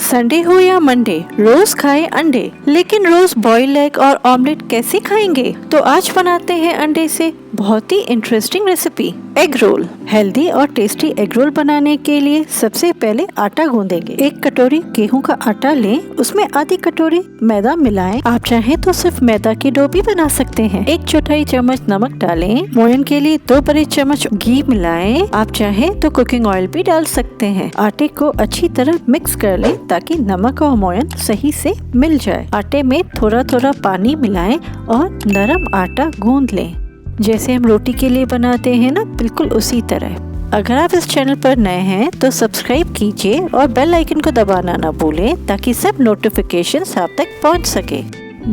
Sunday हो या Monday, रोज खाए अंडे, लेकिन रोज बॉइल्ड एग और ऑमलेट कैसे खाएंगे? तो आज बनाते हैं अंडे से बहुत ही interesting recipe, egg roll. Healthy और टेस्टी एग रोल बनाने के लिए सबसे पहले आटा गूंदेंगे। 1 कटोरी गेहूं का आटा लें, उसमें आधी कटोरी मैदा मिलाएं। आप चाहें तो सिर्फ मैदा की डो भी बना सकते हैं। 1/4 चम्मच नमक डालें। मोयन के लिए 2 बड़े चम्मच घी मिलाएं। आप चाहें तो कुकिंग ऑयल भी डाल सकते हैं। आटे को अच्छी तरह मिक्स कर लें ताकि नमक और मोयन सही से मिल जाए। आटे में थोड़ा थोड़ा पानी मिलाएं और नरम आटा गूंद लें, जैसे हम रोटी के लिए बनाते हैं ना, बिल्कुल उसी तरह। अगर आप इस चैनल पर नए हैं तो सब्सक्राइब कीजिए और बेल आइकन को दबाना ना भूलें ताकि सब नोटिफिकेशंस आप तक पहुंच सके।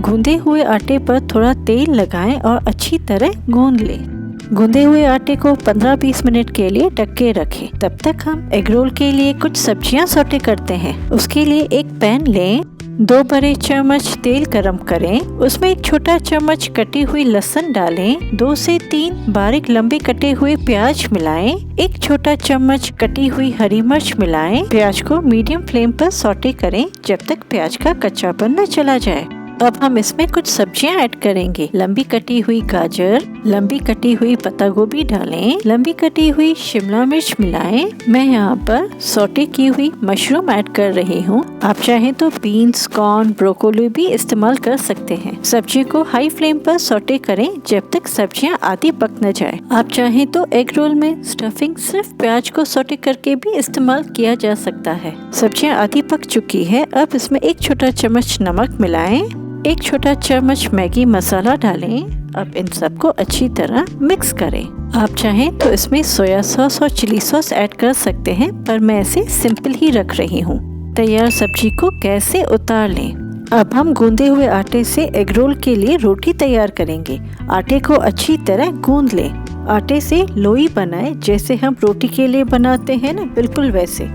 गूंदे हुए आटे पर थोड़ा तेल लगाएं और अच्छी तरह गूंद लें। गूंदे हुए आटे को 15-20 मिनट के लिए ढक के रखें। तब तक हम एग रोल के लिए कुछ सब्जियां सौटे करते हैं। उसके लिए एक पैन लें, 2 बड़े चम्मच तेल गरम करें, उसमें 1 छोटा चम्मच कटी हुई लहसुन डालें, 2 से 3 बारीक लंबे कटे हुए प्याज मिलाएं, 1 छोटा चम्मच कटी हुई हरी मिर्च मिलाएं। प्याज को मीडियम फ्लेम पर सौटे करें जब तक प्याज का कच्चापन न चला जाए। अब हम इसमें कुछ सब्जियां ऐड करेंगे। लंबी कटी हुई गाजर, लंबी कटी हुई पत्ता गोभी डालें, लंबी कटी हुई शिमला मिर्च मिलाएं। मैं यहाँ पर सौटे की हुई मशरूम ऐड कर रही हूँ। आप चाहें तो बीन्स, कॉर्न, ब्रोकोली भी इस्तेमाल कर सकते हैं। सब्जी को हाई फ्लेम पर सौटे करें जब तक सब्जियां आधी पक न जाए। आप चाहें तो एग रोल में स्टफिंग सिर्फ प्याज को सौटे करके भी इस्तेमाल किया जा सकता है। सब्जियां आधी पक चुकी है। अब इसमें 1 छोटा चम्मच नमक मिलाएं, 1 छोटा चम्मच मैगी मसाला डालें। अब इन सबको अच्छी तरह मिक्स करें। आप चाहें तो इसमें सोया सॉस और चिली सॉस ऐड कर सकते हैं, पर मैं इसे सिंपल ही रख रही हूँ। तैयार सब्जी को गैस से उतार लें। अब हम गूंदे हुए आटे से एग रोल के लिए रोटी तैयार करेंगे। आटे को अच्छी तरह गूंद लें। आटे से लोई बनाएं, जैसे हम रोटी के लिए बनाते हैं ना, बिल्कुल वैसे।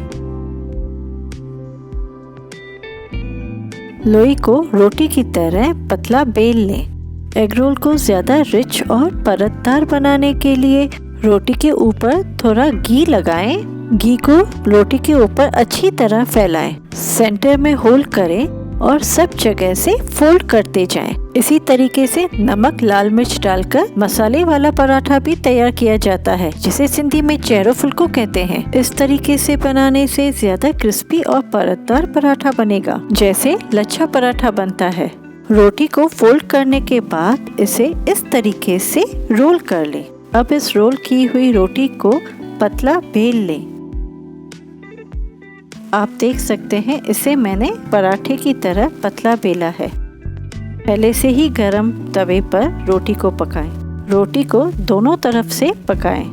लोई को रोटी की तरह पतला बेल लें। एग रोल को ज्यादा रिच और परतदार बनाने के लिए रोटी के ऊपर थोड़ा घी लगाएं। घी को रोटी के ऊपर अच्छी तरह फैलाएं। सेंटर में होल करें और सब जगह से फोल्ड करते जाएं। इसी तरीके से नमक, लाल मिर्च डालकर मसाले वाला पराठा भी तैयार किया जाता है, जिसे सिंधी में चेहरो फुल्को कहते हैं। इस तरीके से बनाने से ज्यादा क्रिस्पी और परतदार पराठा बनेगा, जैसे लच्छा पराठा बनता है। रोटी को फोल्ड करने के बाद इसे इस तरीके से रोल कर लें। अब इस रोल की हुई रोटी को पतला बेल लें। आप देख सकते हैं इसे मैंने पराठे की तरह पतला बेला है। पहले से ही गरम तवे पर रोटी को पकाएं। रोटी को दोनों तरफ से पकाएं।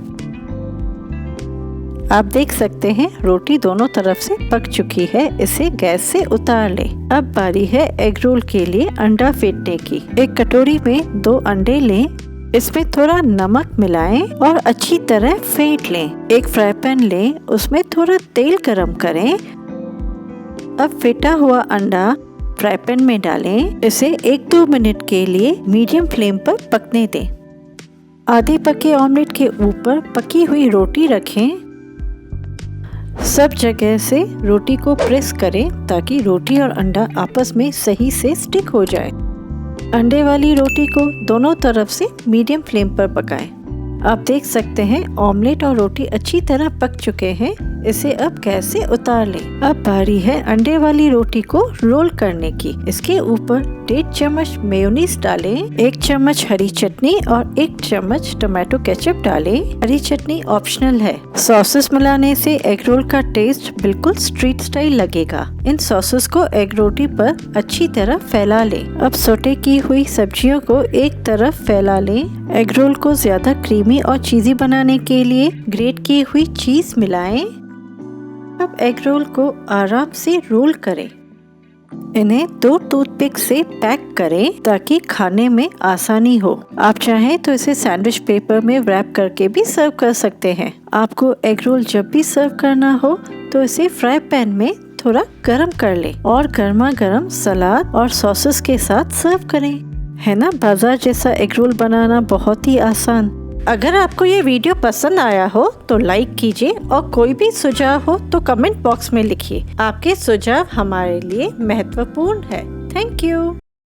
आप देख सकते हैं रोटी दोनों तरफ से पक चुकी है। इसे गैस से उतार लें। अब बारी है एग रोल के लिए अंडा फेंटने की। 1 कटोरी में 2 अंडे लें, इसमें थोड़ा नमक मिलाएं और अच्छी तरह फेंट लें। एक फ्राई पैन लें, उसमें थोड़ा तेल गरम करें। अब फेंटा हुआ अंडा फ्राई पैन में डालें। इसे 1-2 मिनट के लिए मीडियम फ्लेम पर पकने दें। आधे पके ऑमलेट के ऊपर पकी हुई रोटी रखें। सब जगह से रोटी को प्रेस करें ताकि रोटी और अंडा आपस में सही से स्टिक हो जाए। अंडे वाली रोटी को दोनों तरफ से मीडियम फ्लेम पर पकाएं। आप देख सकते हैं ऑमलेट और रोटी अच्छी तरह पक चुके हैं। इसे अब गैस से उतार लें। अब बारी है अंडे वाली रोटी को रोल करने की। इसके ऊपर 1.5 चम्मच मेयोनीज डालें, 1 चम्मच हरी चटनी और 1 चम्मच टमाटो केचप डालें। हरी चटनी ऑप्शनल है। सॉसेस मिलाने से एग रोल का टेस्ट बिल्कुल स्ट्रीट स्टाइल लगेगा। इन सॉसेस को एग रोटी पर अच्छी तरह फैला लें। अब सोटे की हुई सब्जियों को एक तरफ फैला लें। एग रोल को ज्यादा क्रीमी और चीजी बनाने के लिए ग्रेट की हुई चीज मिलाएं। अब एग रोल को आराम से रोल करें। इन्हें 2 टूथपिक से पैक करें ताकि खाने में आसानी हो। आप चाहें तो इसे सैंडविच पेपर में रैप करके भी सर्व कर सकते हैं। आपको एग रोल जब भी सर्व करना हो तो इसे फ्राई पैन में थोड़ा गरम कर लें और गर्मा गर्म सलाद और सॉसेस के साथ सर्व करें। है ना बाजार जैसा एग रोल बनाना बहुत ही आसान। अगर आपको ये वीडियो पसंद आया हो तो लाइक कीजिए और कोई भी सुझाव हो तो कमेंट बॉक्स में लिखिए। आपके सुझाव हमारे लिए महत्वपूर्ण है। Thank you.